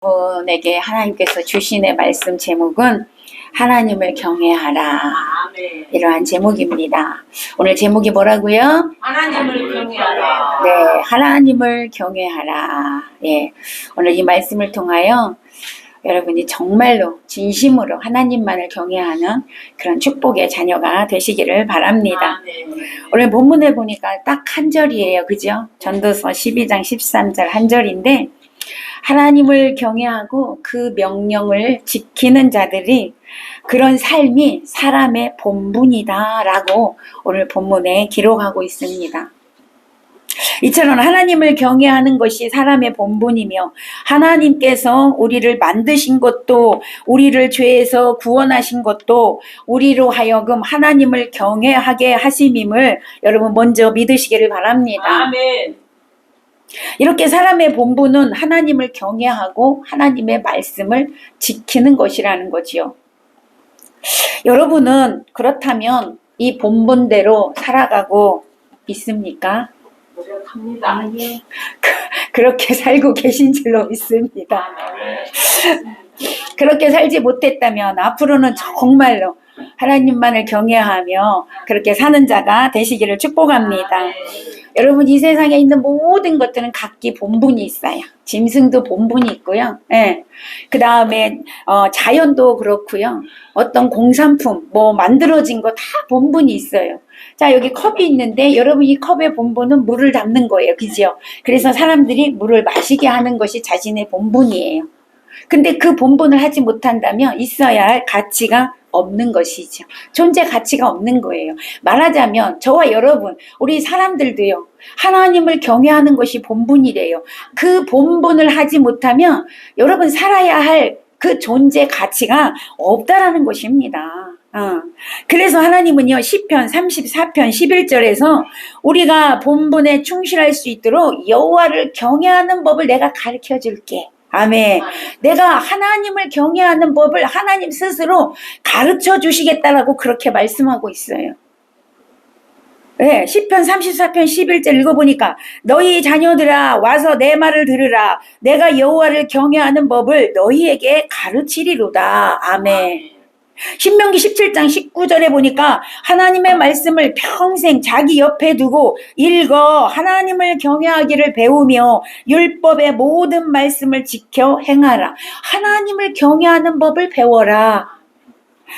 분에게 하나님께서 주신의 말씀 제목은 하나님을 경외하라. 이러한 제목입니다. 오늘 제목이 뭐라고요? 하나님을 경외하라. 네, 하나님을 경외하라. 예, 오늘 이 말씀을 통하여 여러분이 정말로 진심으로 하나님만을 경외하는 그런 축복의 자녀가 되시기를 바랍니다. 오늘 본문에 보니까 딱 한 절이에요. 그죠? 전도서 12장 13절 한 절인데, 하나님을 경외하고 그 명령을 지키는 자들이 그런 삶이 사람의 본분이다 라고 오늘 본문에 기록하고 있습니다. 이처럼 하나님을 경외하는 것이 사람의 본분이며, 하나님께서 우리를 만드신 것도, 우리를 죄에서 구원하신 것도 우리로 하여금 하나님을 경외하게 하심임을 여러분 먼저 믿으시기를 바랍니다. 아멘. 이렇게 사람의 본분은 하나님을 경외하고 하나님의 말씀을 지키는 것이라는 거지요. 여러분은 그렇다면 이 본분대로 살아가고 있습니까? 노력합니다. 그렇게 살고 계신 줄로 믿습니다. 그렇게 살지 못했다면 앞으로는 정말로 하나님만을 경외하며 그렇게 사는 자가 되시기를 축복합니다. 여러분, 이 세상에 있는 모든 것들은 각기 본분이 있어요. 짐승도 본분이 있고요. 예. 그 다음에 자연도 그렇고요. 어떤 공산품, 만들어진 거 다 본분이 있어요. 자, 여기 컵이 있는데 여러분, 이 컵의 본분은 물을 담는 거예요. 그죠? 그래서 사람들이 물을 마시게 하는 것이 자신의 본분이에요. 근데 그 본분을 하지 못한다면 있어야 할 가치가 없는 것이죠. 존재 가치가 없는 거예요. 말하자면 저와 여러분, 우리 사람들도요, 하나님을 경외하는 것이 본분이래요. 그 본분을 하지 못하면 여러분 살아야 할 그 존재 가치가 없다라는 것입니다. 그래서 하나님은요, 시편 34편 11절에서 우리가 본분에 충실할 수 있도록 여호와를 경외하는 법을 내가 가르쳐 줄게. 아멘. 내가 하나님을 경외하는 법을 하나님 스스로 가르쳐 주시겠다라고 그렇게 말씀하고 있어요. 네, 시편 34편 11절 읽어보니까 너희 자녀들아 와서 내 말을 들으라. 내가 여호와를 경외하는 법을 너희에게 가르치리로다. 아멘. 신명기 17장 19절에 보니까 하나님의 말씀을 평생 자기 옆에 두고 읽어 하나님을 경외하기를 배우며 율법의 모든 말씀을 지켜 행하라. 하나님을 경외하는 법을 배워라.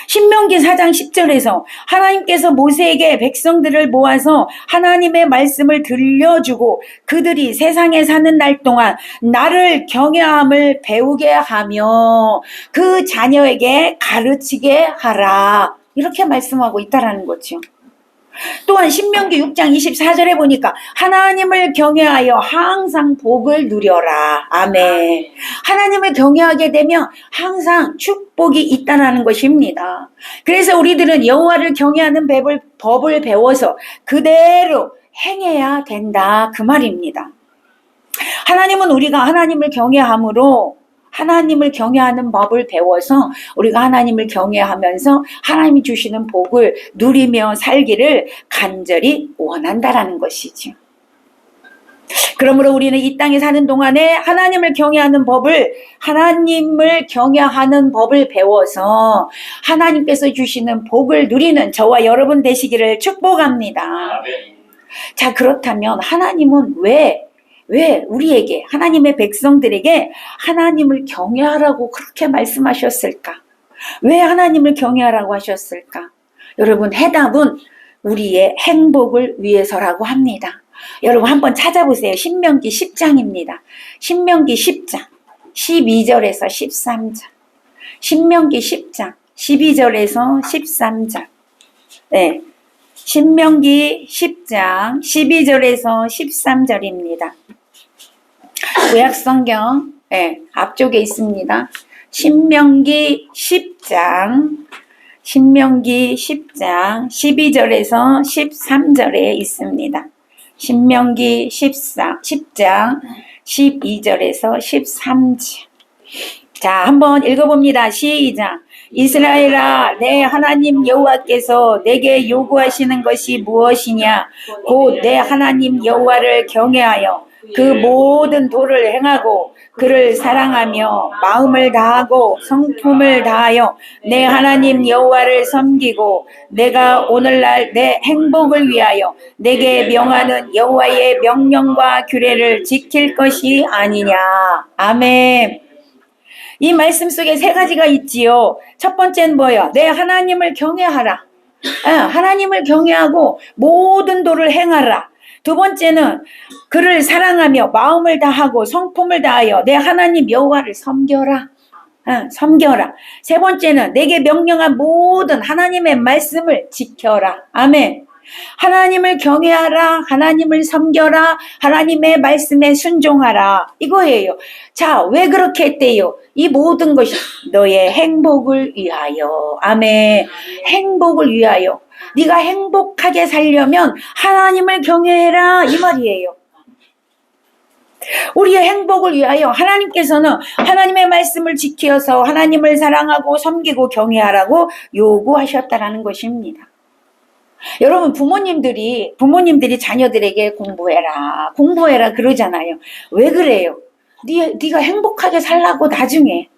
신명기 4장 10절에서 하나님께서 모세에게 백성들을 모아서 하나님의 말씀을 들려주고 그들이 세상에 사는 날 동안 나를 경외함을 배우게 하며 그 자녀에게 가르치게 하라. 이렇게 말씀하고 있다라는 거죠. 또한 신명기 6장 24절에 보니까 하나님을 경외하여 항상 복을 누려라. 아멘. 하나님을 경외하게 되면 항상 축복이 있다는 것입니다. 그래서 우리들은 여호와를 경외하는 법을 배워서 그대로 행해야 된다, 그 말입니다. 하나님은 우리가 하나님을 경외함으로 하나님을 경외하는 법을 배워서 우리가 하나님을 경외하면서 하나님이 주시는 복을 누리며 살기를 간절히 원한다라는 것이죠. 그러므로 우리는 이 땅에 사는 동안에 하나님을 경외하는 법을 배워서 하나님께서 주시는 복을 누리는 저와 여러분 되시기를 축복합니다. 자, 그렇다면 하나님은 왜 우리에게, 하나님의 백성들에게 하나님을 경외하라고 그렇게 말씀하셨을까? 왜 하나님을 경외하라고 하셨을까? 여러분, 해답은 우리의 행복을 위해서라고 합니다. 여러분 한번 찾아보세요. 신명기 10장입니다. 신명기 10장 12절에서 13절. 신명기 10장 12절에서 13절. 네. 신명기 10장 12절에서 13절입니다. 구약성경 앞쪽에 있습니다. 신명기 10장 12절에서 13절에 있습니다. 신명기 10장 12절에서 13절. 자, 한번 읽어봅니다. 시작. 이스라엘아, 내 하나님 여호와께서 내게 요구하시는 것이 무엇이냐? 곧 내 하나님 여호와를 경외하여 그 모든 도를 행하고 그를 사랑하며 마음을 다하고 성품을 다하여 내 하나님 여호와를 섬기고 내가 오늘날 내 행복을 위하여 내게 명하는 여호와의 명령과 규례를 지킬 것이 아니냐. 아멘. 이 말씀 속에 세 가지가 있지요. 첫 번째는 뭐예요? 내 하나님을 경외하라. 하나님을 경외하고 모든 도를 행하라. 두 번째는 그를 사랑하며 마음을 다하고 성품을 다하여 내 하나님 여호와를 섬겨라. 섬겨라. 세 번째는 내게 명령한 모든 하나님의 말씀을 지켜라. 아멘. 하나님을 경외하라. 하나님을 섬겨라. 하나님의 말씀에 순종하라. 이거예요. 자, 왜 그렇게 했대요? 이 모든 것이 너의 행복을 위하여. 아멘. 행복을 위하여. 네가 행복하게 살려면 하나님을 경외해라. 이 말이에요. 우리의 행복을 위하여 하나님께서는 하나님의 말씀을 지켜서 하나님을 사랑하고 섬기고 경외하라고 요구하셨다라는 것입니다. 여러분, 부모님들이 자녀들에게 공부해라 그러잖아요. 왜 그래요? 네가 행복하게 살라고 나중에.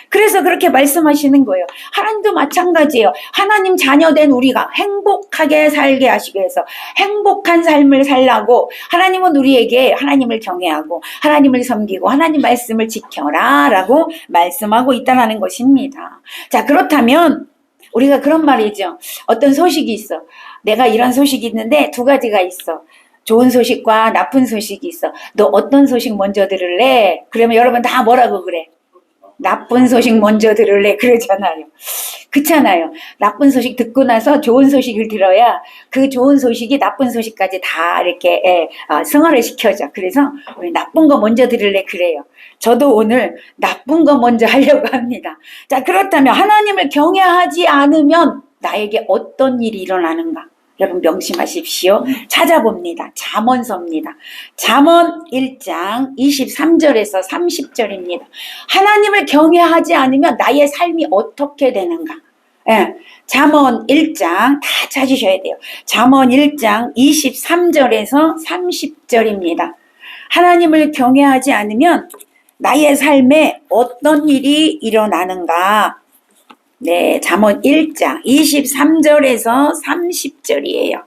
그래서 그렇게 말씀하시는 거예요. 하나님도 마찬가지예요. 하나님 자녀된 우리가 행복하게 살게 하시기 위해서 행복한 삶을 살라고 하나님은 우리에게 하나님을 경외하고 하나님을 섬기고 하나님 말씀을 지켜라 라고 말씀하고 있다는 것입니다. 자, 그렇다면 우리가 그런 말이죠. 어떤 소식이 있어. 내가 이런 소식이 있는데 두 가지가 있어. 좋은 소식과 나쁜 소식이 있어. 너 어떤 소식 먼저 들을래? 그러면 여러분 다 뭐라고 그래? 나쁜 소식 먼저 들을래? 그러잖아요. 그렇잖아요. 나쁜 소식 듣고 나서 좋은 소식을 들어야 그 좋은 소식이 나쁜 소식까지 다 이렇게 승화를 시켜줘. 그래서 우리 나쁜 거 먼저 들을래? 그래요. 저도 오늘 나쁜 거 먼저 하려고 합니다. 자, 그렇다면 하나님을 경외하지 않으면 나에게 어떤 일이 일어나는가? 여러분 명심하십시오. 찾아봅니다. 잠언서입니다. 잠언 1장 23절에서 30절입니다. 하나님을 경외하지 않으면 나의 삶이 어떻게 되는가? 잠언 1장 다 찾으셔야 돼요. 잠언 1장 23절에서 30절입니다. 하나님을 경외하지 않으면 나의 삶에 어떤 일이 일어나는가? 네, 잠언 1장 23절에서 30절이에요.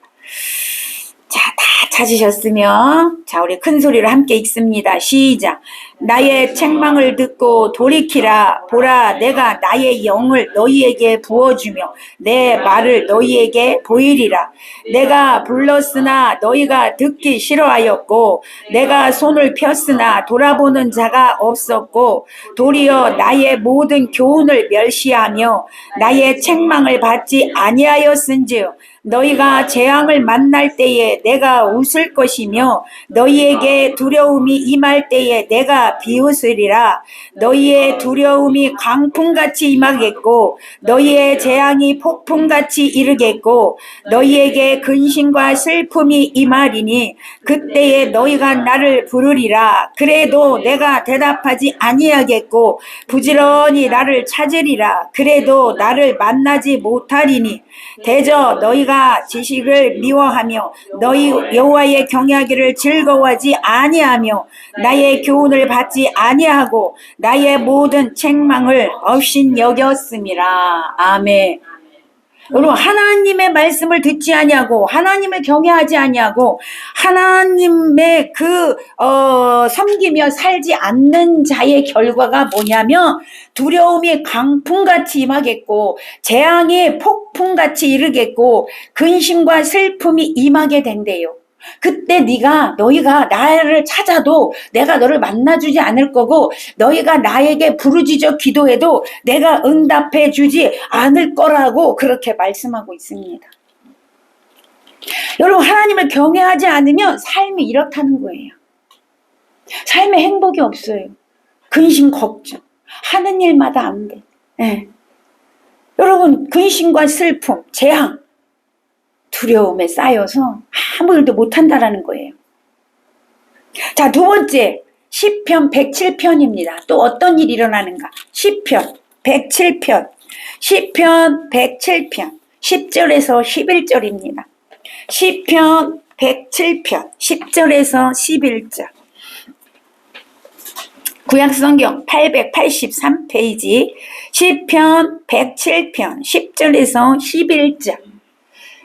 자, 다 찾으셨으면 자, 우리 큰 소리로 함께 읽습니다. 시작. 나의 책망을 듣고 돌이키라. 보라, 내가 나의 영을 너희에게 부어주며 내 말을 너희에게 보이리라. 내가 불렀으나 너희가 듣기 싫어하였고 내가 손을 폈으나 돌아보는 자가 없었고 도리어 나의 모든 교훈을 멸시하며 나의 책망을 받지 아니하였은즉 너희가 재앙을 만날 때에 내가 웃을 것이며 너희에게 두려움이 임할 때에 내가 비웃으리라. 너희의 두려움이 광풍같이 임하겠고 너희의 재앙이 폭풍같이 이르겠고 너희에게 근심과 슬픔이 임하리니 그때에 너희가 나를 부르리라. 그래도 내가 대답하지 아니하겠고 부지런히 나를 찾으리라. 그래도 나를 만나지 못하리니 대저 너희가 지식을 미워하며 너희 여호와의 경외하기를 즐거워하지 아니하며 나의 교훈을 받지 아니하고 나의 모든 책망을 업신여겼음이라. 아멘. 여러분, 하나님의 말씀을 듣지 아니하고 하나님을 경외하지 아니하고 하나님의 섬기며 살지 않는 자의 결과가 뭐냐면 두려움이 강풍같이 임하겠고 재앙이 폭풍같이 이르겠고 근심과 슬픔이 임하게 된대요. 그때 너희가 나를 찾아도 내가 너를 만나주지 않을 거고 너희가 나에게 부르짖어 기도해도 내가 응답해 주지 않을 거라고 그렇게 말씀하고 있습니다. 여러분, 하나님을 경외하지 않으면 삶이 이렇다는 거예요. 삶에 행복이 없어요. 근심, 걱정. 하는 일마다 안 돼. 여러분, 근심과 슬픔, 재앙, 두려움에 쌓여서 아무 일도 못한다라는 거예요. 자, 두 번째, 시편 107편입니다. 또 어떤 일이 일어나는가? 시편 107편, 시편 107편 10절에서 11절입니다. 시편 107편 10절에서 11절. 구약성경 883페이지 시편 107편 10절에서 11절.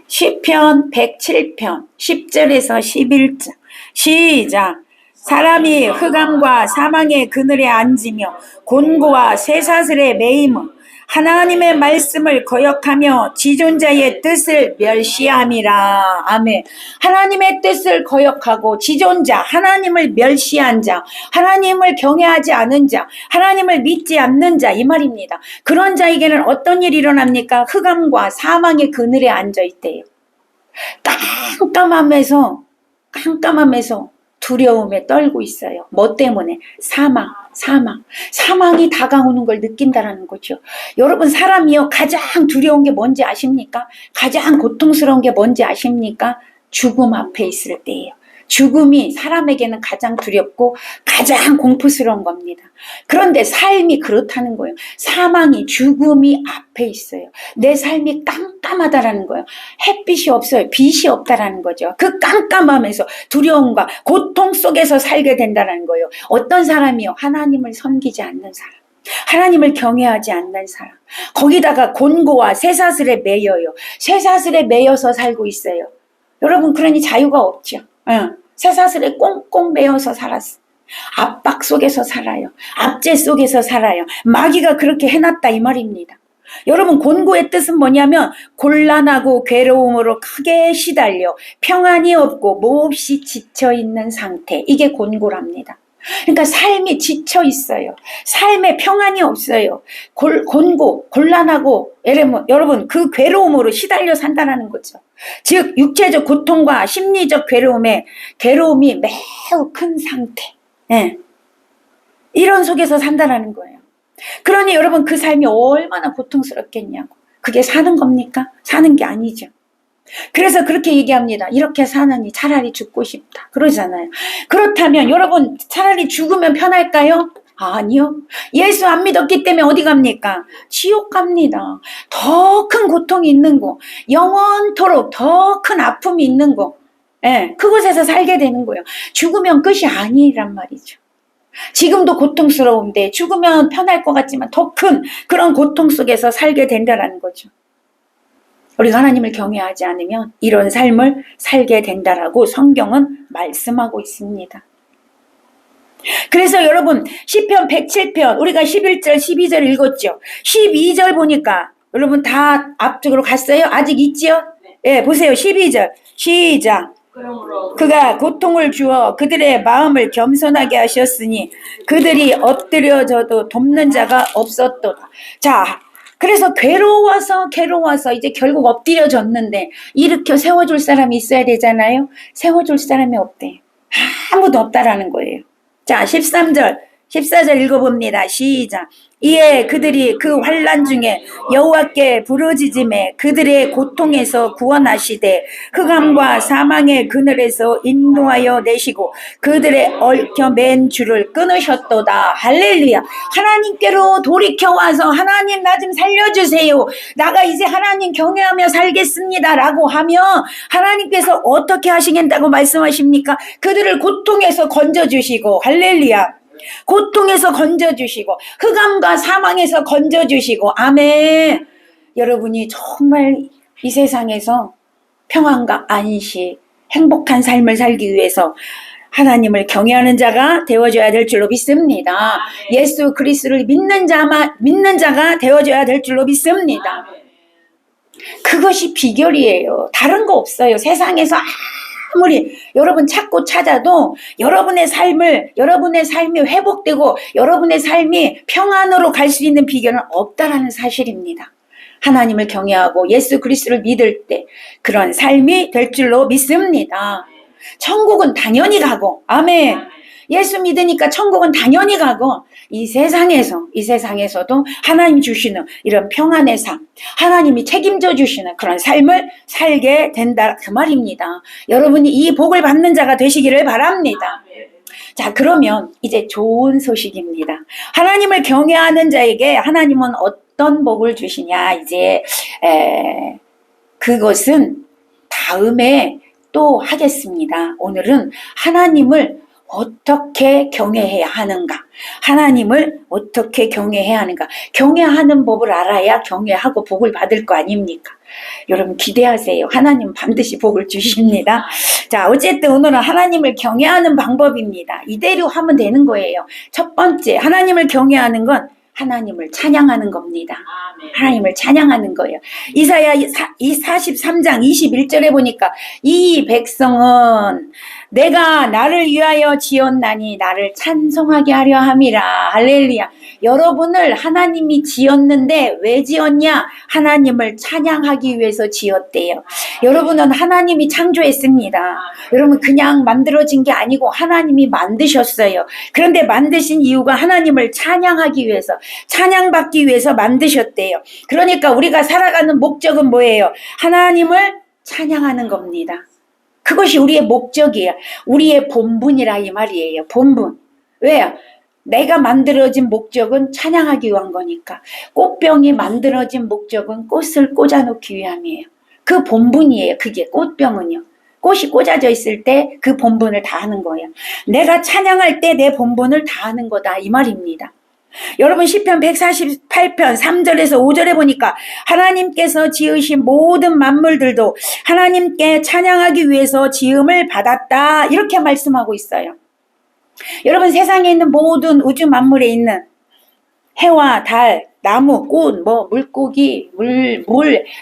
시편 107편 10절에서 11절. 시작. 사람이 흑암과 사망의 그늘에 앉으며 곤고와 쇠사슬에 매임은 하나님의 말씀을 거역하며 지존자의 뜻을 멸시함이라. 아멘. 하나님의 뜻을 거역하고 지존자, 하나님을 멸시한 자, 하나님을 경외하지 않은 자, 하나님을 믿지 않는 자, 이 말입니다. 그런 자에게는 어떤 일이 일어납니까? 흑암과 사망의 그늘에 앉아 있대요. 깜깜함에서 두려움에 떨고 있어요. 뭐 때문에? 사망이 다가오는 걸 느낀다라는 거죠. 여러분, 사람이요, 가장 두려운 게 뭔지 아십니까? 가장 고통스러운 게 뭔지 아십니까? 죽음 앞에 있을 때예요. 죽음이 사람에게는 가장 두렵고 가장 공포스러운 겁니다. 그런데 삶이 그렇다는 거예요. 사망이, 죽음이 앞에 있어요. 내 삶이 깜깜하다라는 거예요. 햇빛이 없어요. 빛이 없다라는 거죠. 그 깜깜함에서 두려움과 고통 속에서 살게 된다는 거예요. 어떤 사람이요? 하나님을 섬기지 않는 사람. 하나님을 경외하지 않는 사람. 거기다가 곤고와 쇠사슬에 매여요. 쇠사슬에 매여서 살고 있어요. 여러분, 그러니 자유가 없죠. 쇠사슬에 꽁꽁 매여서 살았어. 압박 속에서 살아요. 압제 속에서 살아요. 마귀가 그렇게 해놨다 이 말입니다. 여러분, 곤고의 뜻은 뭐냐면 곤란하고 괴로움으로 크게 시달려 평안이 없고 몹시 지쳐있는 상태. 이게 곤고랍니다. 그러니까 삶이 지쳐 있어요. 삶에 평안이 없어요. 곤고, 곤란하고, 여러분, 그 괴로움으로 시달려 산다는 거죠. 즉, 육체적 고통과 심리적 괴로움이 매우 큰 상태. 예. 이런 속에서 산다는 거예요. 그러니 여러분, 그 삶이 얼마나 고통스럽겠냐고. 그게 사는 겁니까? 사는 게 아니죠. 그래서 그렇게 얘기합니다. 이렇게 사느니 차라리 죽고 싶다. 그러잖아요. 그렇다면 여러분, 차라리 죽으면 편할까요? 아니요. 예수 안 믿었기 때문에 어디 갑니까? 지옥 갑니다. 더 큰 고통이 있는 곳, 영원토록 더 큰 아픔이 있는 곳, 그곳에서 살게 되는 거예요. 죽으면 끝이 아니란 말이죠. 지금도 고통스러운데 죽으면 편할 것 같지만 더 큰 그런 고통 속에서 살게 된다는 거죠. 우리가 하나님을 경외하지 않으면 이런 삶을 살게 된다라고 성경은 말씀하고 있습니다. 그래서 여러분, 시편 107편 우리가 11절 12절 읽었죠. 12절 보니까 여러분 다 앞쪽으로 갔어요? 아직 있지요? 예, 보세요. 12절 시작. 그가 고통을 주어 그들의 마음을 겸손하게 하셨으니 그들이 엎드려져도 돕는 자가 없었도다. 자, 그래서 괴로워서 이제 결국 엎드려졌는데 일으켜 세워줄 사람이 있어야 되잖아요. 세워줄 사람이 없대. 아무도 없다라는 거예요. 자, 13절 14절 읽어봅니다. 시작. 이에 그들이 그 환난 중에 여호와께 부르짖음에 그들의 고통에서 구원하시되 흑암과 사망의 그늘에서 인도하여 내시고 그들의 얽혀 맨 줄을 끊으셨도다. 할렐루야. 하나님께로 돌이켜와서 하나님 나 좀 살려주세요. 나가 이제 하나님 경외하며 살겠습니다 라고 하면 하나님께서 어떻게 하시겠다고 말씀하십니까? 그들을 고통에서 건져주시고, 할렐루야, 고통에서 건져주시고 흑암과 사망에서 건져주시고, 아멘. 여러분이 정말 이 세상에서 평안과 안식, 행복한 삶을 살기 위해서 하나님을 경외하는 자가 되어줘야 될 줄로 믿습니다. 예수 그리스도를 믿는 자가 되어줘야 될 줄로 믿습니다. 그것이 비결이에요. 다른 거 없어요. 세상에서 아무리 여러분 찾고 찾아도 여러분의 삶이 회복되고 여러분의 삶이 평안으로 갈 수 있는 비결은 없다라는 사실입니다. 하나님을 경외하고 예수 그리스도를 믿을 때 그런 삶이 될 줄로 믿습니다. 천국은 당연히 가고, 아멘. 예수 믿으니까 천국은 당연히 가고, 이 세상에서도 하나님 주시는 이런 평안의 삶, 하나님이 책임져 주시는 그런 삶을 살게 된다, 그 말입니다. 여러분이 이 복을 받는 자가 되시기를 바랍니다. 자, 그러면 이제 좋은 소식입니다. 하나님을 경외하는 자에게 하나님은 어떤 복을 주시냐, 이제 그것은 다음에 또 하겠습니다. 오늘은 하나님을 어떻게 경외해야 하는가? 하나님을 어떻게 경외해야 하는가? 경외하는 법을 알아야 경외하고 복을 받을 거 아닙니까? 여러분 기대하세요. 하나님 반드시 복을 주십니다. 자, 어쨌든 오늘은 하나님을 경외하는 방법입니다. 이대로 하면 되는 거예요. 첫 번째, 하나님을 경외하는 건 하나님을 찬양하는 겁니다. 하나님을 찬양하는 거예요. 이사야 43장 21절에 보니까 이 백성은 내가 나를 위하여 지었나니 나를 찬송하게 하려 함이라. 할렐루야. 여러분을 하나님이 지었는데 왜 지었냐? 하나님을 찬양하기 위해서 지었대요. 여러분은 하나님이 창조했습니다. 여러분 그냥 만들어진 게 아니고 하나님이 만드셨어요. 그런데 만드신 이유가 하나님을 찬양하기 위해서, 찬양받기 위해서 만드셨대요. 그러니까 우리가 살아가는 목적은 뭐예요? 하나님을 찬양하는 겁니다. 그것이 우리의 목적이에요. 우리의 본분이라 이 말이에요. 본분. 왜요? 내가 만들어진 목적은 찬양하기 위한 거니까. 꽃병이 만들어진 목적은 꽃을 꽂아놓기 위함이에요. 그 본분이에요. 그게 꽃병은요. 꽃이 꽂아져 있을 때 그 본분을 다하는 거예요. 내가 찬양할 때 내 본분을 다하는 거다 이 말입니다. 여러분 시편 148편 3절에서 5절에 보니까 하나님께서 지으신 모든 만물들도 하나님께 찬양하기 위해서 지음을 받았다 이렇게 말씀하고 있어요. 여러분 세상에 있는 모든 우주 만물에 있는 해와 달, 나무, 꽃, 물고기, 물,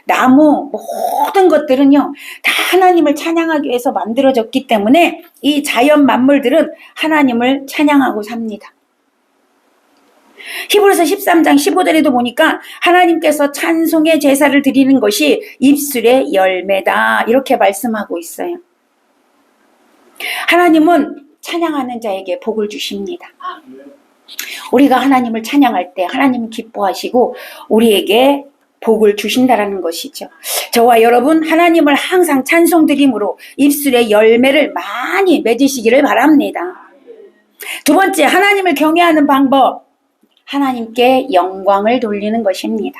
나무 모든 것들은요 다 하나님을 찬양하기 위해서 만들어졌기 때문에 이 자연 만물들은 하나님을 찬양하고 삽니다. 히브리서 13장 15절에도 보니까 하나님께서 찬송의 제사를 드리는 것이 입술의 열매다 이렇게 말씀하고 있어요. 하나님은 찬양하는 자에게 복을 주십니다. 우리가 하나님을 찬양할 때 하나님은 기뻐하시고 우리에게 복을 주신다라는 것이죠. 저와 여러분 하나님을 항상 찬송 드림으로 입술의 열매를 많이 맺으시기를 바랍니다. 두 번째, 하나님을 경외하는 방법, 하나님께 영광을 돌리는 것입니다.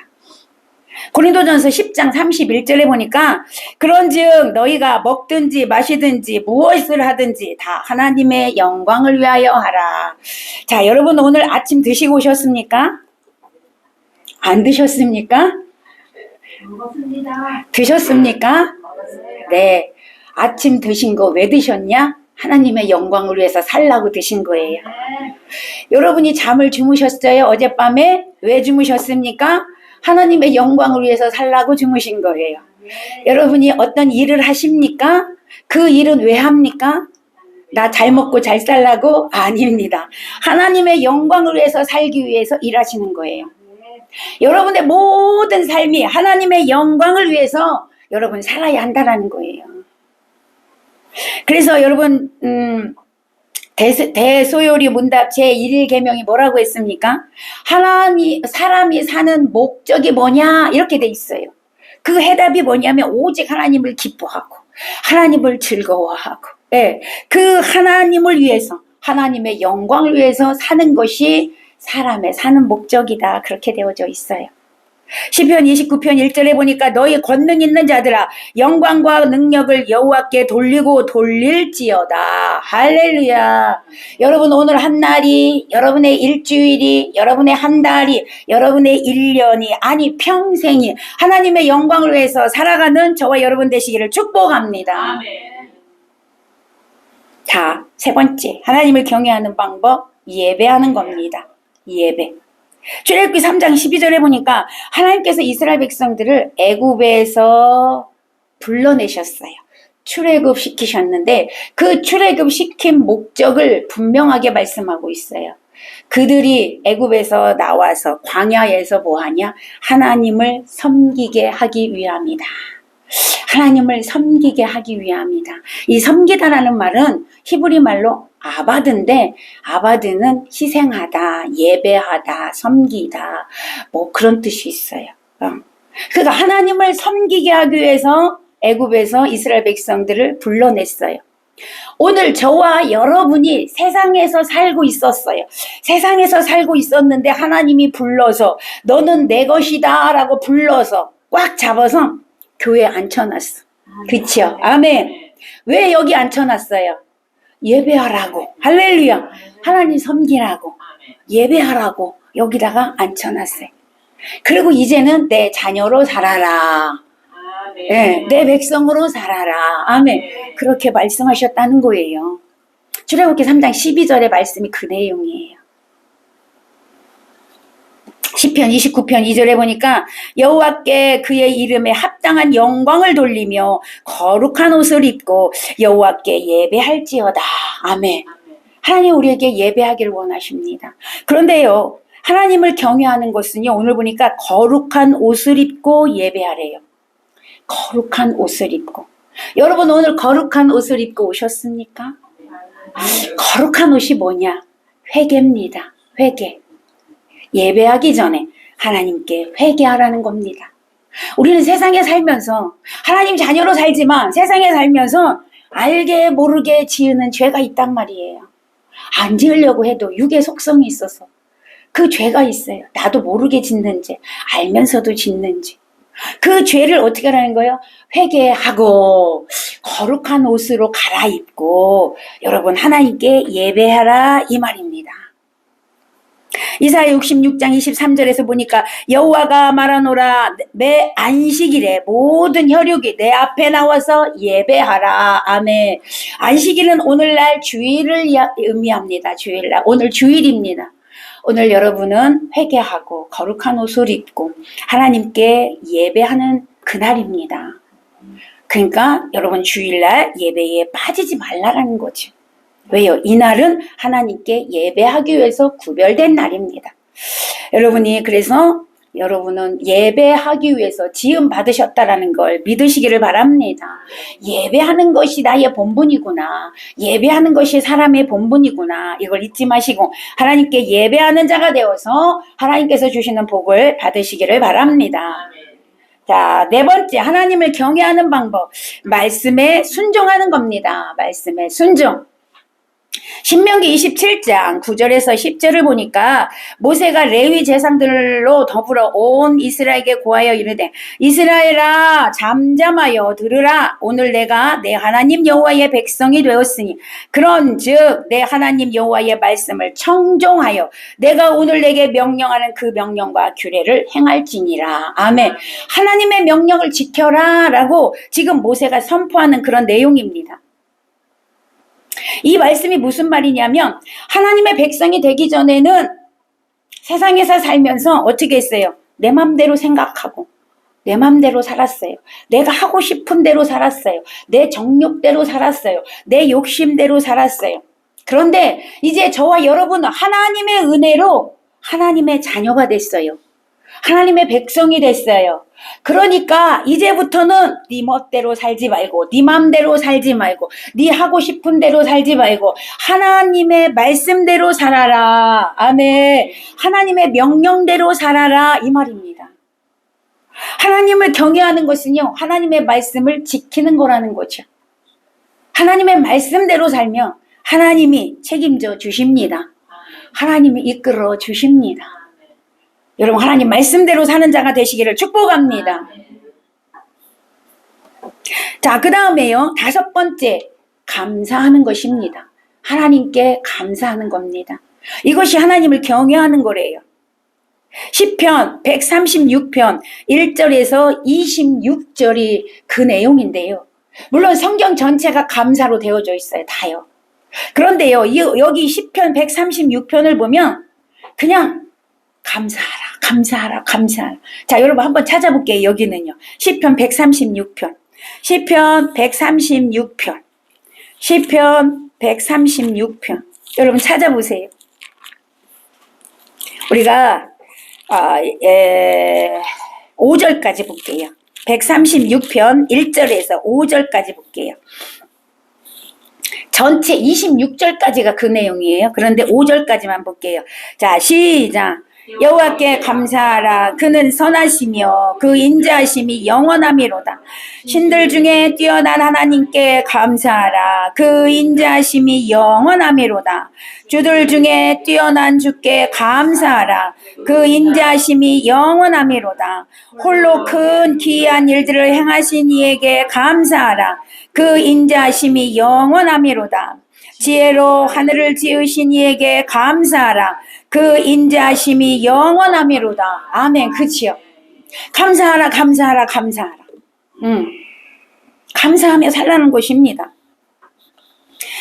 고린도전서 10장 31절에 보니까 그런즉 너희가 먹든지 마시든지 무엇을 하든지 다 하나님의 영광을 위하여 하라. 자, 여러분 오늘 아침 드시고 오셨습니까? 안 드셨습니까? 먹었습니다. 드셨습니까? 네. 아침 드신 거 왜 드셨냐? 하나님의 영광을 위해서 살라고 드신 거예요. 여러분이 잠을 주무셨어요? 어젯밤에 왜 주무셨습니까? 하나님의 영광을 위해서 살라고 주무신 거예요. 여러분이 어떤 일을 하십니까? 그 일은 왜 합니까? 나 잘 먹고 잘 살라고? 아닙니다. 하나님의 영광을 위해서 살기 위해서 일하시는 거예요. 여러분의 모든 삶이 하나님의 영광을 위해서 여러분 살아야 한다는 거예요. 그래서 여러분 대소요리 문답 제1계명이 뭐라고 했습니까? 사람이 사는 목적이 뭐냐 이렇게 돼 있어요. 그 해답이 뭐냐면 오직 하나님을 기뻐하고 하나님을 즐거워하고 그 하나님을 위해서 하나님의 영광을 위해서 사는 것이 사람의 사는 목적이다 그렇게 되어져 있어요. 시편 29편 1절에 보니까 너희 권능 있는 자들아 영광과 능력을 여호와께 돌리고 돌릴지어다. 할렐루야. 여러분 오늘 한 날이 여러분의 일주일이 여러분의 한 달이 여러분의 1년이 아니 평생이 하나님의 영광을 위해서 살아가는 저와 여러분 되시기를 축복합니다. 아멘. 자, 세 번째 하나님을 경외하는 방법 예배하는 겁니다. 예배. 출애굽기 3장 12절에 보니까 하나님께서 이스라엘 백성들을 애굽에서 불러내셨어요. 출애굽시키셨는데 그 출애굽시킨 목적을 분명하게 말씀하고 있어요. 그들이 애굽에서 나와서 광야에서 뭐하냐? 하나님을 섬기게 하기 위함이다. 하나님을 섬기게 하기 위함이다. 이 섬기다라는 말은 히브리 말로 아바드인데 아바드는 희생하다, 예배하다, 섬기다 뭐 그런 뜻이 있어요. 그러니까 하나님을 섬기게 하기 위해서 애굽에서 이스라엘 백성들을 불러냈어요. 오늘 저와 여러분이 세상에서 살고 있었어요. 세상에서 살고 있었는데 하나님이 불러서 너는 내 것이다 라고 불러서 꽉 잡아서 교회에 앉혀놨어. 그쵸? 아멘. 왜 여기 앉혀놨어요? 예배하라고. 할렐루야. 하나님 섬기라고. 예배하라고 여기다가 앉혀놨어요. 그리고 이제는 내 자녀로 살아라. 네, 내 백성으로 살아라. 아멘. 그렇게 말씀하셨다는 거예요. 출애굽기 3장 12절의 말씀이 그 내용이에요. 시편 29편 2절에 보니까 여호와께 그의 이름에 합당한 영광을 돌리며 거룩한 옷을 입고 여호와께 예배할지어다. 아멘. 하나님 우리에게 예배하기를 원하십니다. 그런데요, 하나님을 경외하는 것은요, 오늘 보니까 거룩한 옷을 입고 예배하래요. 거룩한 옷을 입고. 여러분 오늘 거룩한 옷을 입고 오셨습니까? 거룩한 옷이 뭐냐? 회개입니다. 회개. 예배하기 전에 하나님께 회개하라는 겁니다. 우리는 세상에 살면서 하나님 자녀로 살지만 세상에 살면서 알게 모르게 지으는 죄가 있단 말이에요. 안 지으려고 해도 육의 속성이 있어서 그 죄가 있어요. 나도 모르게 짓는 죄, 알면서도 짓는 죄. 그 죄를 어떻게 하라는 거예요? 회개하고 거룩한 옷으로 갈아입고 여러분 하나님께 예배하라 이 말입니다. 이사야 66장 23절에서 보니까 여호와가 말하노라 매 안식일에 모든 혈육이 내 앞에 나와서 예배하라. 아멘. 안식일은 오늘날 주일을 의미합니다. 주일날. 오늘 주일입니다. 오늘 여러분은 회개하고 거룩한 옷을 입고 하나님께 예배하는 그날입니다. 그러니까 여러분 주일날 예배에 빠지지 말라라는 거죠. 왜요? 이날은 하나님께 예배하기 위해서 구별된 날입니다. 여러분이 그래서 여러분은 예배하기 위해서 지음 받으셨다라는 걸 믿으시기를 바랍니다. 예배하는 것이 나의 본분이구나. 예배하는 것이 사람의 본분이구나. 이걸 잊지 마시고 하나님께 예배하는 자가 되어서 하나님께서 주시는 복을 받으시기를 바랍니다. 자, 네 번째, 하나님을 경외하는 방법. 말씀에 순종하는 겁니다. 말씀에 순종. 신명기 27장 9절에서 10절을 보니까 모세가 레위 제사장들로 더불어 온 이스라엘에게 고하여 이르되 이스라엘아 잠잠하여 들으라. 오늘 내가 내 하나님 여호와의 백성이 되었으니 그런즉 내 하나님 여호와의 말씀을 청종하여 내가 오늘 내게 명령하는 그 명령과 규례를 행할지니라. 아멘. 하나님의 명령을 지켜라 라고 지금 모세가 선포하는 그런 내용입니다. 이 말씀이 무슨 말이냐면 하나님의 백성이 되기 전에는 세상에서 살면서 어떻게 했어요? 내 맘대로 생각하고 내 맘대로 살았어요. 내가 하고 싶은 대로 살았어요. 내 정욕대로 살았어요. 내 욕심대로 살았어요. 그런데 이제 저와 여러분은 하나님의 은혜로 하나님의 자녀가 됐어요. 하나님의 백성이 됐어요. 그러니까 이제부터는 네 멋대로 살지 말고 네 맘대로 살지 말고 네 하고 싶은 대로 살지 말고 하나님의 말씀대로 살아라. 아멘. 하나님의 명령대로 살아라 이 말입니다. 하나님을 경외하는 것은요, 하나님의 말씀을 지키는 거라는 거죠. 하나님의 말씀대로 살면 하나님이 책임져 주십니다. 하나님이 이끌어 주십니다. 여러분 하나님 말씀대로 사는 자가 되시기를 축복합니다. 자, 그 다음에요. 다섯 번째, 감사하는 것입니다. 하나님께 감사하는 겁니다. 이것이 하나님을 경외하는 거래요. 시편 136편 1절에서 26절이 그 내용인데요. 물론 성경 전체가 감사로 되어져 있어요. 다요. 그런데요, 여기 시편 136편을 보면 그냥 감사하라, 감사하라, 감사하라. 자, 여러분 한번 찾아볼게요. 여기는요. 시편 136편. 시편 136편. 시편 136편. 여러분 찾아보세요. 우리가 5절까지 볼게요. 136편 1절에서 5절까지 볼게요. 전체 26절까지가 그 내용이에요. 그런데 5절까지만 볼게요. 자, 시작. 여호와께 감사하라. 그는 선하시며 그 인자하심이 영원하미로다. 신들 중에 뛰어난 하나님께 감사하라. 그 인자하심이 영원하미로다. 주들 중에 뛰어난 주께 감사하라. 그 인자하심이 영원하미로다. 홀로 큰 기이한 일들을 행하신 이에게 감사하라. 그 인자하심이 영원하미로다. 지혜로 하늘을 지으신 이에게 감사하라. 그 인자하심이 영원하미로다. 아멘. 그치요. 감사하라, 감사하라, 감사하라. 감사하며 살라는 것입니다.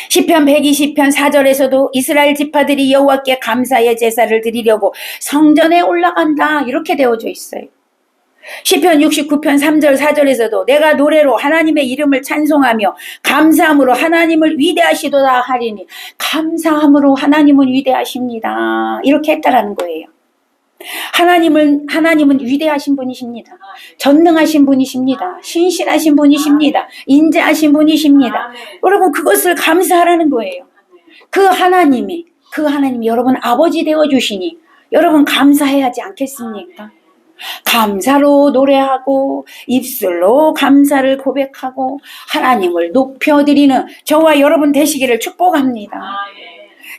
시편 120편 4절에서도 이스라엘 지파들이 여호와께 감사의 제사를 드리려고 성전에 올라간다. 이렇게 되어져 있어요. 시편 69편 3절 4절에서도 내가 노래로 하나님의 이름을 찬송하며 감사함으로 하나님을 위대하시도다 하리니, 감사함으로 하나님은 위대하십니다. 이렇게 했다라는 거예요. 하나님은 위대하신 분이십니다. 전능하신 분이십니다. 신실하신 분이십니다. 인자하신 분이십니다. 여러분, 그것을 감사하라는 거예요. 그 하나님이 여러분 아버지 되어 주시니 여러분 감사해야 하지 않겠습니까? 감사로 노래하고 입술로 감사를 고백하고 하나님을 높여드리는 저와 여러분 되시기를 축복합니다.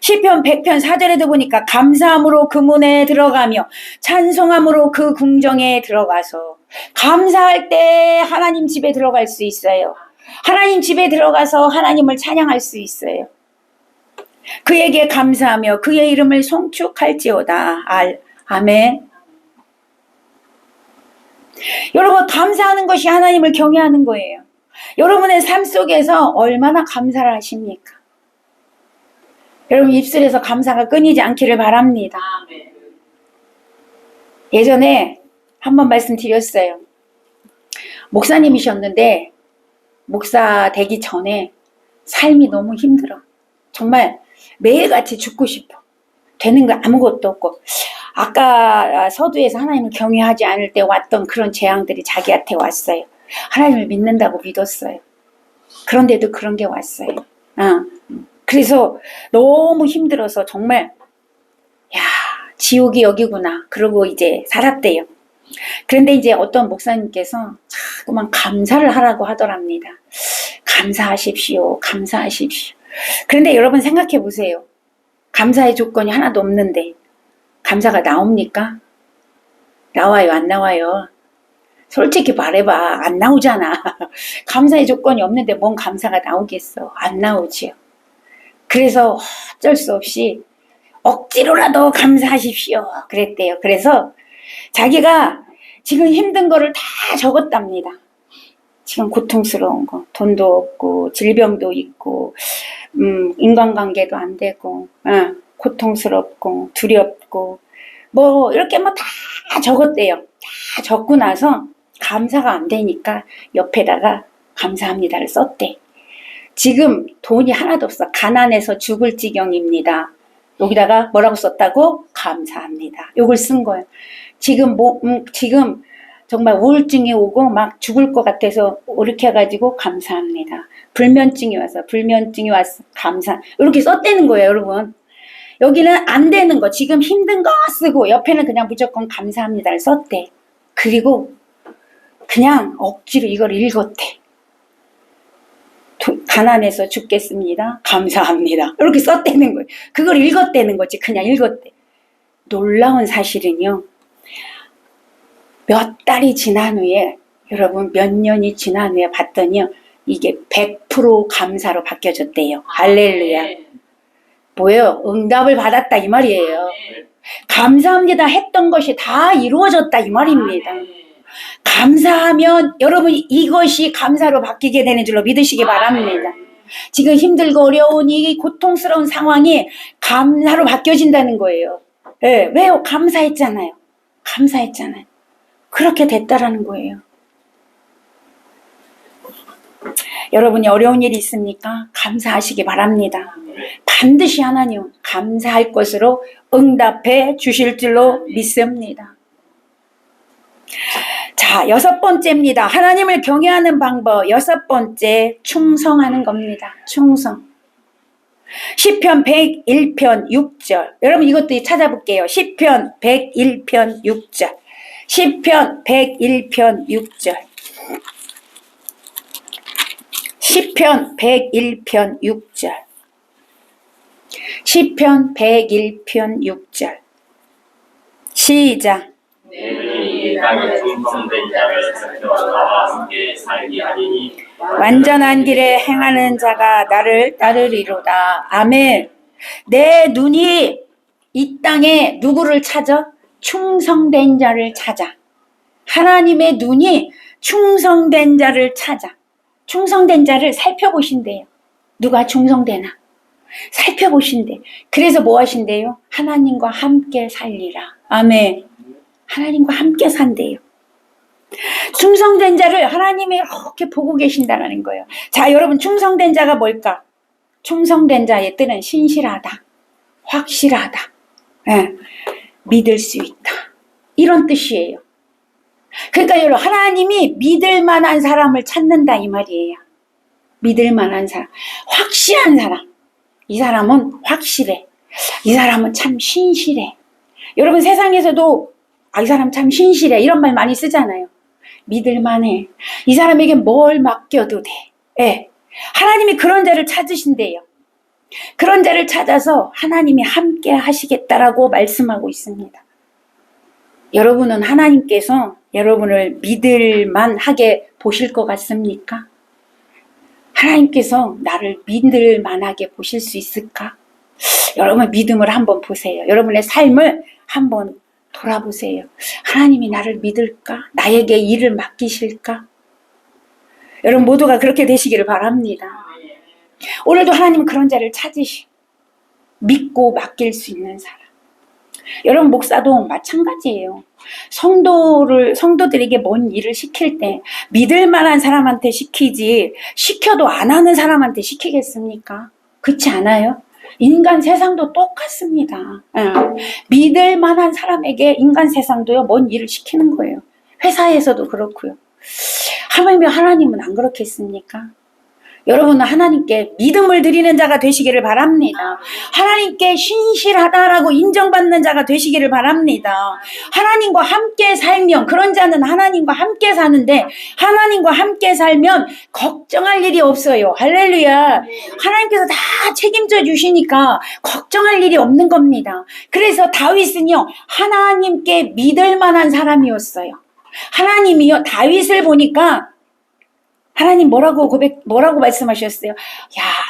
시편 100편 4절에도 보니까 감사함으로 그 문에 들어가며 찬송함으로 그 궁정에 들어가서, 감사할 때 하나님 집에 들어갈 수 있어요. 하나님 집에 들어가서 하나님을 찬양할 수 있어요. 그에게 감사하며 그의 이름을 송축할지어다. 아멘. 여러분, 감사하는 것이 하나님을 경외하는 거예요. 여러분의 삶 속에서 얼마나 감사를 하십니까? 여러분, 입술에서 감사가 끊이지 않기를 바랍니다. 예전에 한번 말씀드렸어요. 목사님이셨는데 목사 되기 전에 삶이 너무 힘들어. 정말 매일같이 죽고 싶어. 되는 거 아무것도 없고, 아까 서두에서 하나님을 경외하지 않을 때 왔던 그런 재앙들이 자기한테 왔어요. 하나님을 믿는다고 믿었어요. 그런데도 그런 게 왔어요. 그래서 너무 힘들어서 정말 지옥이 여기구나 그러고 이제 살았대요. 그런데 이제 어떤 목사님께서 자꾸만 감사를 하라고 하더랍니다. 감사하십시오. 감사하십시오. 그런데 여러분 생각해 보세요. 감사의 조건이 하나도 없는데 감사가 나옵니까? 나와요? 안 나와요? 솔직히 말해봐. 안 나오잖아. 감사의 조건이 없는데 뭔 감사가 나오겠어? 안 나오지요. 그래서 어쩔 수 없이 억지로라도 감사하십시오 그랬대요. 그래서 자기가 지금 힘든 거를 다 적었답니다. 지금 고통스러운 거, 돈도 없고 질병도 있고 인간관계도 안 되고 고통스럽고 두렵고 뭐 이렇게 뭐 다 적었대요. 다 적고 나서 감사가 안 되니까 옆에다가 감사합니다를 썼대. 지금 돈이 하나도 없어. 가난해서 죽을 지경입니다. 여기다가 뭐라고 썼다고? 감사합니다. 요걸 쓴 거예요. 지금 지금 정말 우울증이 오고 막 죽을 것 같아서 이렇게 해가지고 감사합니다. 불면증이 와서 감사. 이렇게 썼다는 거예요, 여러분. 여기는 안 되는 거, 지금 힘든 거 쓰고 옆에는 그냥 무조건 감사합니다를 썼대. 그리고 그냥 억지로 이걸 읽었대. 가난해서 죽겠습니다. 감사합니다. 이렇게 썼다는 거예요. 그걸 읽었다는 거지. 그냥 읽었대. 놀라운 사실은요. 몇 달이 지난 후에, 여러분 몇 년이 지난 후에 봤더니요. 이게 100% 감사로 바뀌어졌대요. 할렐루야. 뭐예요? 응답을 받았다 이 말이에요. 감사합니다 했던 것이 다 이루어졌다 이 말입니다. 감사하면 여러분 이것이 감사로 바뀌게 되는 줄로 믿으시기 바랍니다. 지금 힘들고 어려운 이 고통스러운 상황이 감사로 바뀌어진다는 거예요. 네, 왜요? 감사했잖아요. 감사했잖아요. 그렇게 됐다라는 거예요. 여러분이 어려운 일이 있습니까? 감사하시기 바랍니다. 반드시 하나님 감사할 것으로 응답해 주실 줄로 믿습니다. 자, 6번째입니다. 하나님을 경외하는 방법 6번째, 충성하는 겁니다. 충성. 시편 101편 6절. 여러분 이것도 찾아볼게요. 시편 101편 6절. 시편 101편 6절. 시편 101편 6절. 시편 101편 6절. 시작. 이 땅에 충성된 자를 살펴 나와 함께 살게 하리니 완전한 길에 행하는 자가 나를 따르리로다. 아멘. 내 눈이 이 땅에 누구를 찾아? 충성된 자를 찾아. 하나님의 눈이 충성된 자를 찾아. 충성된 자를 살펴보신대요. 누가 충성되나? 살펴보신대. 그래서 뭐 하신대요? 하나님과 함께 살리라. 아멘. 하나님과 함께 산대요. 충성된 자를 하나님이 이렇게 보고 계신다는 거예요. 자, 여러분, 충성된 자가 뭘까? 충성된 자의 뜻은 신실하다, 확실하다, 믿을 수 있다, 이런 뜻이에요. 그러니까 여러분, 하나님이 믿을 만한 사람을 찾는다 이 말이에요. 믿을 만한 사람, 확실한 사람. 이 사람은 확실해. 이 사람은 참 신실해. 여러분, 세상에서도 이 사람 참 신실해, 이런 말 많이 쓰잖아요. 믿을만해. 이 사람에게 뭘 맡겨도 돼. 하나님이 그런 자를 찾으신대요. 그런 자를 찾아서 하나님이 함께 하시겠다라고 말씀하고 있습니다. 여러분은 하나님께서 여러분을 믿을만하게 보실 것 같습니까? 하나님께서 나를 믿을만하게 보실 수 있을까? 여러분, 믿음을 한번 보세요. 여러분의 삶을 한번 돌아보세요. 하나님이 나를 믿을까? 나에게 일을 맡기실까? 여러분 모두가 그렇게 되시기를 바랍니다. 오늘도 하나님은 그런 자를 찾으시, 믿고 맡길 수 있는 사람. 여러분, 목사도 마찬가지예요. 성도들에게 뭔 일을 시킬 때 믿을 만한 사람한테 시키지, 시켜도 안 하는 사람한테 시키겠습니까? 그렇지 않아요? 인간 세상도 똑같습니다. 믿을 만한 사람에게 인간 세상도요, 뭔 일을 시키는 거예요. 회사에서도 그렇고요. 하나님은 안 그렇겠습니까? 여러분은 하나님께 믿음을 드리는 자가 되시기를 바랍니다. 하나님께 신실하다라고 인정받는 자가 되시기를 바랍니다. 하나님과 함께 살면, 그런 자는 하나님과 함께 사는데, 하나님과 함께 살면 걱정할 일이 없어요. 할렐루야. 하나님께서 다 책임져 주시니까 걱정할 일이 없는 겁니다. 그래서 다윗은요, 하나님께 믿을 만한 사람이었어요. 하나님이요, 다윗을 보니까 하나님 뭐라고 말씀하셨어요? 야,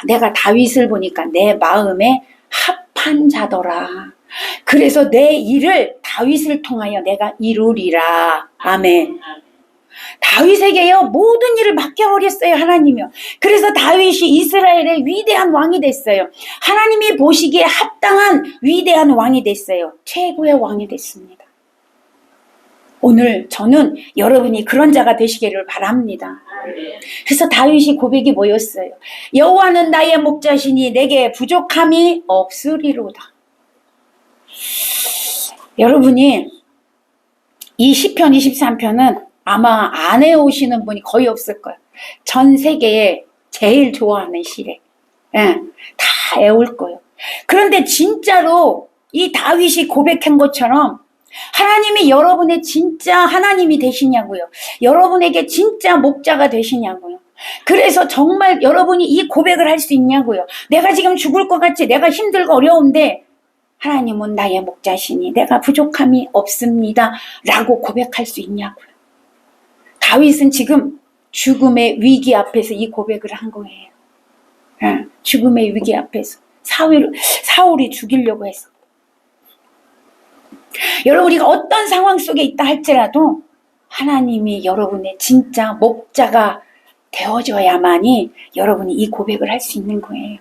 내가 다윗을 보니까 내 마음에 합한 자더라. 그래서 내 일을 다윗을 통하여 내가 이루리라. 아멘. 다윗에게요, 모든 일을 맡겨버렸어요, 하나님이요. 그래서 다윗이 이스라엘의 위대한 왕이 됐어요. 하나님이 보시기에 합당한 위대한 왕이 됐어요. 최고의 왕이 됐습니다. 오늘 저는 여러분이 그런 자가 되시기를 바랍니다. 그래서 다윗이 고백이 뭐였어요? 여호와는 나의 목자시니 내게 부족함이 없으리로다. 여러분이 이 시편 23편은 아마 안 해오시는 분이 거의 없을 거예요. 전 세계에 제일 좋아하는 시래. 다 애올 거예요. 그런데 진짜로 이 다윗이 고백한 것처럼 하나님이 여러분의 진짜 하나님이 되시냐고요. 여러분에게 진짜 목자가 되시냐고요. 그래서 정말 여러분이 이 고백을 할 수 있냐고요. 내가 지금 죽을 것 같이, 내가 힘들고 어려운데 하나님은 나의 목자시니 내가 부족함이 없습니다 라고 고백할 수 있냐고요. 다윗은 지금 죽음의 위기 앞에서 이 고백을 한 거예요. 죽음의 위기 앞에서 사울이 죽이려고 했어. 여러분, 우리가 어떤 상황 속에 있다 할지라도 하나님이 여러분의 진짜 목자가 되어줘야만이 여러분이 이 고백을 할 수 있는 거예요.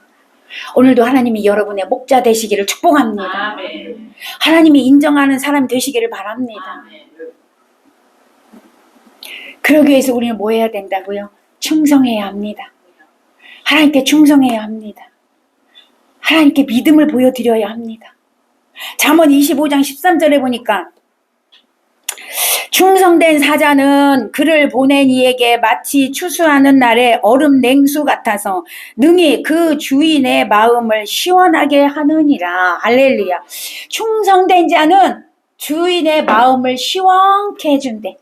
오늘도 하나님이 여러분의 목자 되시기를 축복합니다. 아멘. 하나님이 인정하는 사람이 되시기를 바랍니다. 아멘. 그러기 위해서 우리는 뭐 해야 된다고요? 충성해야 합니다. 하나님께 충성해야 합니다. 하나님께 믿음을 보여드려야 합니다. 잠언 25장 13절에 보니까 충성된 사자는 그를 보낸 이에게 마치 추수하는 날에 얼음 냉수 같아서 능히 그 주인의 마음을 시원하게 하느니라. 할렐루야. 충성된 자는 주인의 마음을 시원케 해준대.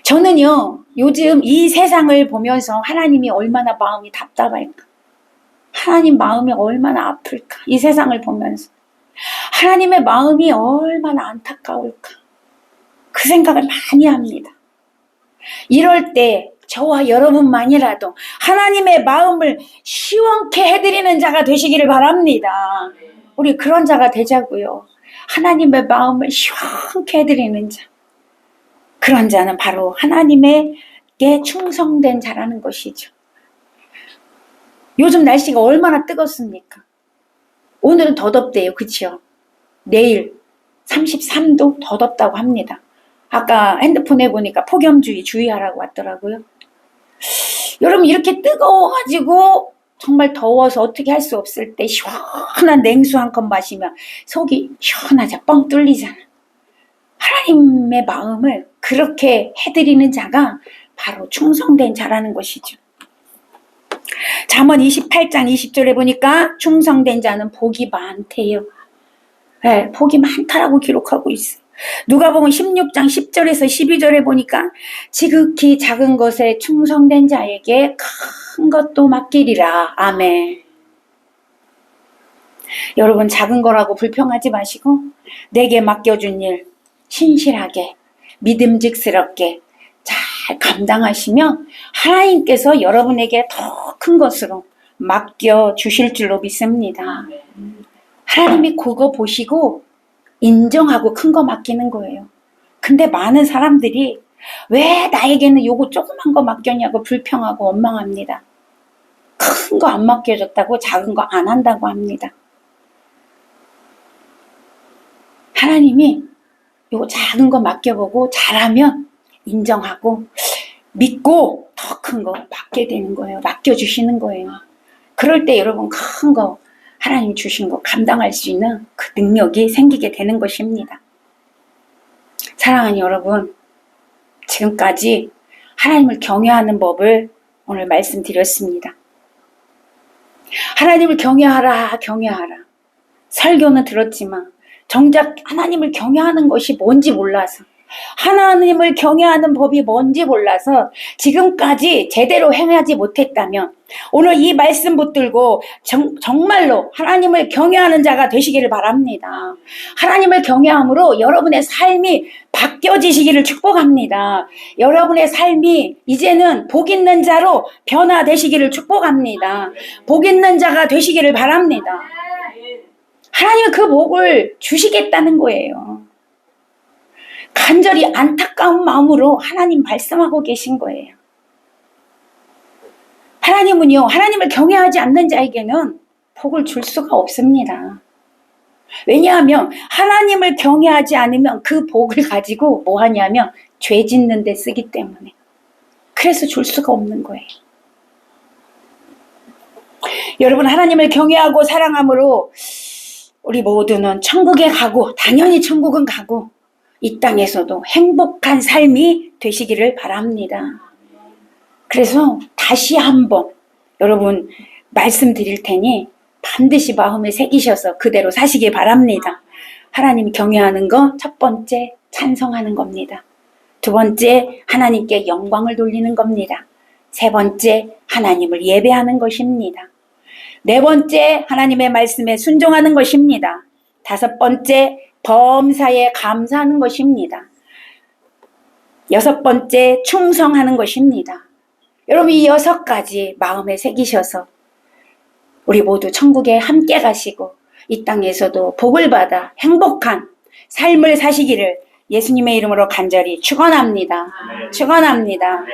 저는요, 요즘 이 세상을 보면서 하나님이 얼마나 마음이 답답할까, 하나님 마음이 얼마나 아플까, 이 세상을 보면서 하나님의 마음이 얼마나 안타까울까. 그 생각을 많이 합니다. 이럴 때 저와 여러분만이라도 하나님의 마음을 시원케 해드리는 자가 되시기를 바랍니다. 우리 그런 자가 되자고요. 하나님의 마음을 시원케 해드리는 자. 그런 자는 바로 하나님에게 충성된 자라는 것이죠. 요즘 날씨가 얼마나 뜨겁습니까? 오늘은 더 덥대요. 그치요? 내일 33도 더 덥다고 합니다. 아까 핸드폰에 보니까 폭염주의 주의하라고 왔더라고요. 여러분 이렇게 뜨거워가지고 정말 더워서 어떻게 할 수 없을 때 시원한 냉수 한 컵 마시면 속이 시원하자 뻥 뚫리잖아. 하나님의 마음을 그렇게 해드리는 자가 바로 충성된 자라는 것이죠. 잠언 28장 20절에 보니까 충성된 자는 복이 많대요. 네, 복이 많다라고 기록하고 있어요. 누가복음 16장 10절에서 12절에 보니까 지극히 작은 것에 충성된 자에게 큰 것도 맡기리라. 아멘. 여러분 작은 거라고 불평하지 마시고 내게 맡겨준 일 신실하게 믿음직스럽게 잘 감당하시면 하나님께서 여러분에게 더 큰 것으로 맡겨주실 줄로 믿습니다. 하나님이 그거 보시고 인정하고 큰 거 맡기는 거예요. 근데 많은 사람들이 왜 나에게는 요거 조그만 거 맡겼냐고 불평하고 원망합니다. 큰 거 안 맡겨줬다고 작은 거 안 한다고 합니다. 하나님이 요거 작은 거 맡겨보고 잘하면 인정하고 믿고 더 큰 거 맡게 되는 거예요. 맡겨주시는 거예요. 그럴 때 여러분 큰 거 하나님 주신 거 감당할 수 있는 그 능력이 생기게 되는 것입니다. 사랑하는 여러분, 지금까지 하나님을 경외하는 법을 오늘 말씀드렸습니다. 하나님을 경외하라, 경외하라. 설교는 들었지만 정작 하나님을 경외하는 것이 뭔지 몰라서 하나님을 경외하는 법이 뭔지 몰라서 지금까지 제대로 행하지 못했다면 오늘 이 말씀 붙들고 정말로 하나님을 경외하는 자가 되시기를 바랍니다. 하나님을 경외함으로 여러분의 삶이 바뀌어지시기를 축복합니다. 여러분의 삶이 이제는 복 있는 자로 변화되시기를 축복합니다. 복 있는 자가 되시기를 바랍니다. 하나님은 그 복을 주시겠다는 거예요. 간절히 안타까운 마음으로 하나님 말씀하고 계신 거예요. 하나님은요, 하나님을 경외하지 않는 자에게는 복을 줄 수가 없습니다. 왜냐하면 하나님을 경외하지 않으면 그 복을 가지고 뭐 하냐면 죄 짓는 데 쓰기 때문에. 그래서 줄 수가 없는 거예요. 여러분 하나님을 경외하고 사랑함으로 우리 모두는 천국에 가고 당연히 천국은 가고 이 땅에서도 행복한 삶이 되시기를 바랍니다. 그래서 다시 한번 여러분 말씀드릴 테니 반드시 마음에 새기셔서 그대로 사시기 바랍니다. 하나님 경외하는 거 첫 번째 찬성하는 겁니다. 두 번째 하나님께 영광을 돌리는 겁니다. 세 번째 하나님을 예배하는 것입니다. 네 번째 하나님의 말씀에 순종하는 것입니다. 다섯 번째 범사에 감사하는 것입니다. 여섯 번째 충성하는 것입니다. 여러분 이 6가지 마음에 새기셔서 우리 모두 천국에 함께 가시고 이 땅에서도 복을 받아 행복한 삶을 사시기를 예수님의 이름으로 간절히 축원합니다. 축원합니다.